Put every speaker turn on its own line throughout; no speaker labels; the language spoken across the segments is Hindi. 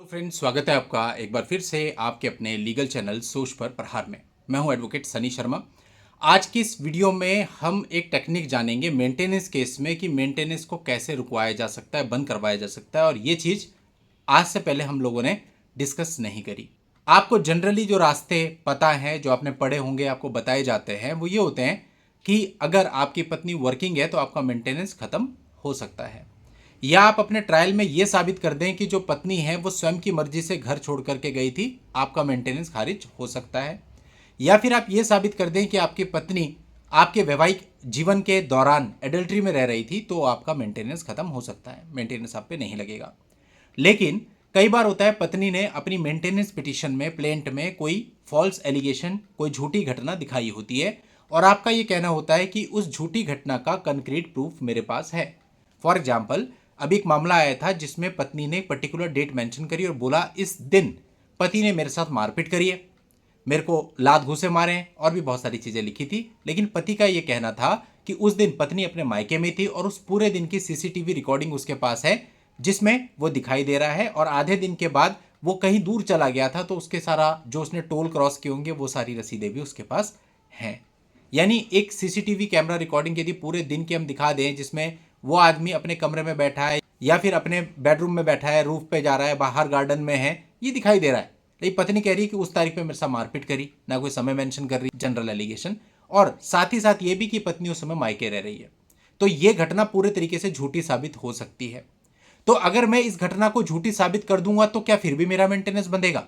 तो फ्रेंड्स, स्वागत है आपका एक बार फिर से आपके अपने लीगल चैनल सोच पर प्रहार में। मैं हूं एडवोकेट सनी शर्मा। आज की इस वीडियो में हम एक टेक्निक जानेंगे मेंटेनेंस केस में कि मेंटेनेंस को कैसे रुकवाया जा सकता है, बंद करवाया जा सकता है। और ये चीज़ आज से पहले हम लोगों ने डिस्कस नहीं करी। आपको जनरली जो रास्ते पता हैं, जो आपने पढ़े होंगे, आपको बताए जाते हैं, वो ये होते हैं कि अगर आपकी पत्नी वर्किंग है तो आपका मेंटेनेंस खत्म हो सकता है, या आप अपने ट्रायल में ये साबित कर दें कि जो पत्नी है वो स्वयं की मर्जी से घर छोड़ करके गई थी, आपका मेंटेनेंस खारिज हो सकता है। या फिर आप ये साबित कर दें कि आपकी पत्नी आपके वैवाहिक जीवन के दौरान एडल्ट्री में रह रही थी, तो आपका मेंटेनेंस खत्म हो सकता है, मेंटेनेंस आप पे नहीं लगेगा। लेकिन कई बार होता है पत्नी ने अपनी मेंटेनेंस पिटीशन में, प्लेंट में कोई फॉल्स एलिगेशन, कोई झूठी घटना दिखाई होती है, और आपका ये कहना होता है कि उस झूठी घटना का कंक्रीट प्रूफ मेरे पास है। फॉर एग्जाम्पल, अभी एक मामला आया था जिसमें पत्नी ने एक पर्टिकुलर डेट मेंशन करी और बोला इस दिन पति ने मेरे साथ मारपीट करी है, मेरे को लात घूंसे मारे हैं, और भी बहुत सारी चीजें लिखी थी। लेकिन पति का यह कहना था कि उस दिन पत्नी अपने मायके में थी और उस पूरे दिन की सीसीटीवी रिकॉर्डिंग उसके पास है, जिसमें वो दिखाई दे रहा है। और आधे दिन के बाद वो कहीं दूर चला गया था, तो उसके सारा जो उसने टोल क्रॉस किए होंगे वो सारी रसीदें भी उसके पास हैं। यानी एक सीसीटीवी कैमरा रिकॉर्डिंग यदि पूरे दिन की हम दिखा दें, जिसमें वो आदमी अपने कमरे में बैठा है या फिर अपने बेडरूम में बैठा है, रूफ पे जा रहा है, बाहर गार्डन में है, ये दिखाई दे रहा है, लेकिन पत्नी कह रही है कि उस तारीख पे मेरे साथ मारपीट करी, ना कोई समय मेंशन कर रही, जनरल एलिगेशन, और साथ ही साथ ये भी कि पत्नी उस समय मायके रह रही है, तो ये घटना पूरे तरीके से झूठी साबित हो सकती है। तो अगर मैं इस घटना को झूठी साबित कर दूंगा तो क्या फिर भी मेरा मेंटेनेंस बंधेगा?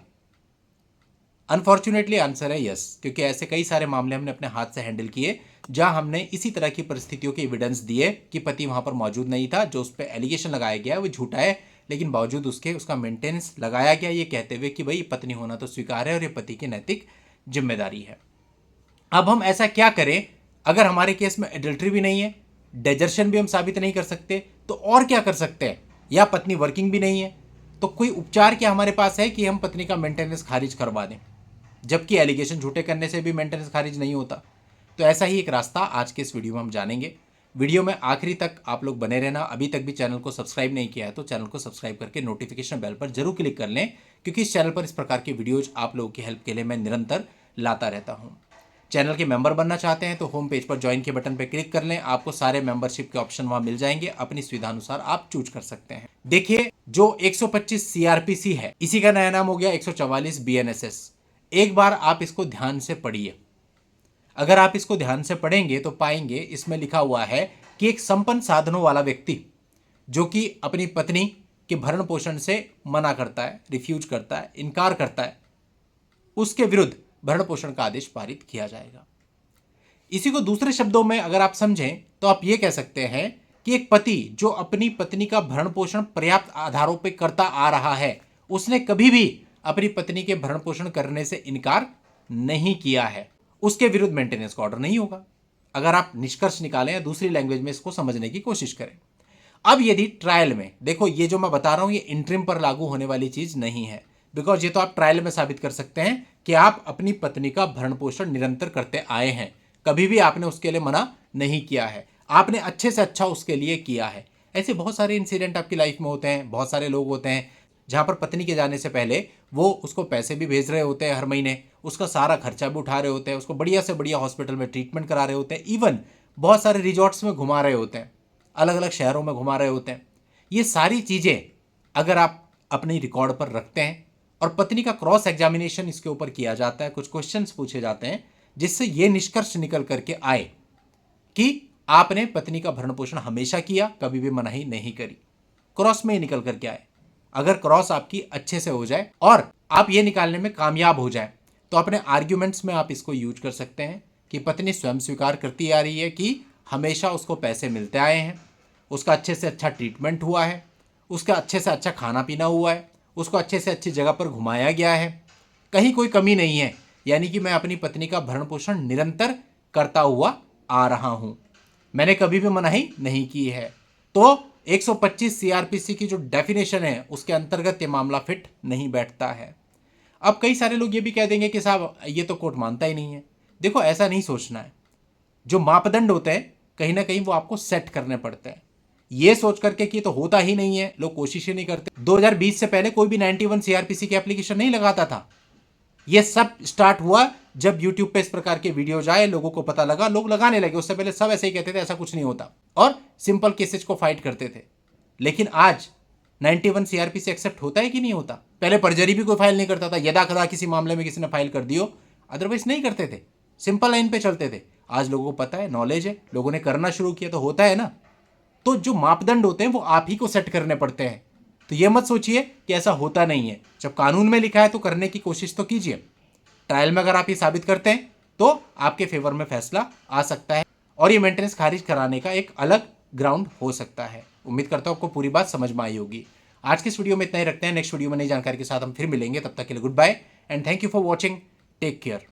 अनफॉर्चुनेटली आंसर है यस, क्योंकि ऐसे कई सारे मामले हमने अपने हाथ से हैंडल किए जहां हमने इसी तरह की परिस्थितियों के एविडेंस दिए कि पति वहां पर मौजूद नहीं था, जो उस पर एलिगेशन लगाया गया वो झूठा है, लेकिन बावजूद उसके उसका मेंटेनेंस लगाया गया, ये कहते हुए कि भाई पत्नी होना तो स्वीकार है और ये पति की नैतिक जिम्मेदारी है। अब हम ऐसा क्या करें अगर हमारे केस में एडल्ट्री भी नहीं है, डेजर्शन भी हम साबित नहीं कर सकते, तो और क्या कर सकते हैं? या पत्नी वर्किंग भी नहीं है, तो कोई उपचार क्या हमारे पास है कि हम पत्नी का मेंटेनेंस खारिज करवा दें, जबकि एलिगेशन झूठे करने से भी मेंटेनेंस खारिज नहीं होता? तो ऐसा ही एक रास्ता आज के इस वीडियो में हम जानेंगे। वीडियो में आखिरी तक आप लोग बने रहना। अभी तक भी चैनल को सब्सक्राइब नहीं किया है तो चैनल को सब्सक्राइब करके नोटिफिकेशन बेल पर जरूर क्लिक कर लें, क्योंकि इस चैनल पर इस प्रकार की वीडियोज आप लोगों की हेल्प के लिए मैं निरंतर लाता रहता हूँ। चैनल के मेंबर बनना चाहते हैं तो होम पेज पर ज्वाइन के बटन पर क्लिक कर लें, आपको सारे मेंबरशिप के ऑप्शन वहां मिल जाएंगे, अपनी सुविधा अनुसार आप चूज कर सकते हैं। देखिए, जो 125 सीआरपीसी है, इसी का नया नाम हो गया 144 बीएनएसएस। एक बार आप इसको ध्यान से पढ़िए। अगर आप इसको ध्यान से पढ़ेंगे तो पाएंगे इसमें लिखा हुआ है कि एक संपन्न साधनों वाला व्यक्ति जो कि अपनी पत्नी के भरण पोषण से मना करता है, रिफ्यूज करता है, इनकार करता है, उसके विरुद्ध भरण पोषण का आदेश पारित किया जाएगा। इसी को दूसरे शब्दों में अगर आप समझें तो आप यह कह सकते हैं कि एक पति जो अपनी पत्नी का भरण पोषण पर्याप्त आधारों पर करता आ रहा है, उसने कभी भी अपनी पत्नी के भरण पोषण करने से इनकार नहीं किया है, उसके विरुद्ध मेंटेनेंस का ऑर्डर नहीं होगा। अगर आप निष्कर्ष निकालें या दूसरी लैंग्वेज में इसको समझने की कोशिश करें। अब यदि ट्रायल में, देखो ये जो मैं बता रहा हूं ये इंटरिम पर लागू होने वाली चीज नहीं है, बिकॉज ये तो आप ट्रायल में साबित कर सकते हैं कि आप अपनी पत्नी का भरण पोषण निरंतर करते आए हैं, कभी भी आपने उसके लिए मना नहीं किया है, आपने अच्छे से अच्छा उसके लिए किया है। ऐसे बहुत सारे इंसिडेंट आपकी लाइफ में होते हैं, बहुत सारे लोग होते हैं जहां पर पत्नी के जाने से पहले वो उसको पैसे भी भेज रहे होते हैं, हर महीने उसका सारा खर्चा भी उठा रहे होते हैं, उसको बढ़िया से बढ़िया हॉस्पिटल में ट्रीटमेंट करा रहे होते हैं, इवन बहुत सारे रिजॉर्ट्स में घुमा रहे होते हैं, अलग अलग शहरों में घुमा रहे होते हैं। ये सारी चीज़ें अगर आप अपनी रिकॉर्ड पर रखते हैं और पत्नी का क्रॉस एग्जामिनेशन इसके ऊपर किया जाता है, कुछ क्वेश्चंस पूछे जाते हैं जिससे ये निष्कर्ष निकल करके आए कि आपने पत्नी का भरण पोषण हमेशा किया, कभी भी मनाही नहीं करी, क्रॉस में ही निकल करके आए। अगर क्रॉस आपकी अच्छे से हो जाए और आप ये निकालने में कामयाब हो जाए तो अपने आर्ग्यूमेंट्स में आप इसको यूज कर सकते हैं कि पत्नी स्वयं स्वीकार करती आ रही है कि हमेशा उसको पैसे मिलते आए हैं, उसका अच्छे से अच्छा ट्रीटमेंट हुआ है, उसका अच्छे से अच्छा खाना पीना हुआ है, उसको अच्छे से अच्छी जगह पर घुमाया गया है, कहीं कोई कमी नहीं है, यानी कि मैं अपनी पत्नी का भरण पोषण निरंतर करता हुआ आ रहा हूं, मैंने कभी भी मनाही नहीं की है। तो 125 सीआरपीसी की जो डेफिनेशन है उसके अंतर्गत ये मामला फिट नहीं बैठता है। अब कई सारे लोग ये भी कह देंगे कि साहब ये तो कोर्ट मानता ही नहीं है। देखो, ऐसा नहीं सोचना है। जो मापदंड होते हैं कहीं ना कहीं वो आपको सेट करने पड़ते हैं ये सोच करके कि तो होता ही नहीं है, लोग कोशिश ही नहीं करते। 2020 से पहले कोई भी 91 सीआरपीसी की एप्लीकेशन नहीं लगाता था। ये सब स्टार्ट हुआ जब YouTube पे इस प्रकार के वीडियोज आए, लोगों को पता लगा, लोग लगाने लगे। उससे पहले सब ऐसे ही कहते थे ऐसा कुछ नहीं होता और सिंपल केसेज को फाइट करते थे। लेकिन आज 91 सीआरपीसी एक्सेप्ट होता है कि नहीं होता? पहले परजरी भी कोई फाइल नहीं करता था, यदा कदा किसी मामले में किसी ने फाइल कर दियो, अदरवाइज नहीं करते थे, सिंपल लाइन पे चलते थे। आज लोगों को पता है, नॉलेज है, लोगों ने करना शुरू किया तो होता है ना। तो जो मापदंड होते हैं वो आप ही को सेट करने पड़ते हैं। तो ये मत सोचिए कि ऐसा होता नहीं है। जब कानून में लिखा है तो करने की कोशिश तो कीजिए। ट्रायल में अगर आप ये साबित करते हैं तो आपके फेवर में फैसला आ सकता है और ये मेंटेनेंस खारिज कराने का एक अलग ग्राउंड हो सकता है। उम्मीद करता हूं आपको पूरी बात समझ में आई होगी। आज की इस वीडियो में इतना ही रखते हैं। नेक्स्ट वीडियो में नई जानकारी के साथ हम फिर मिलेंगे। तब तक के लिए goodbye and thank you for watching. Take care.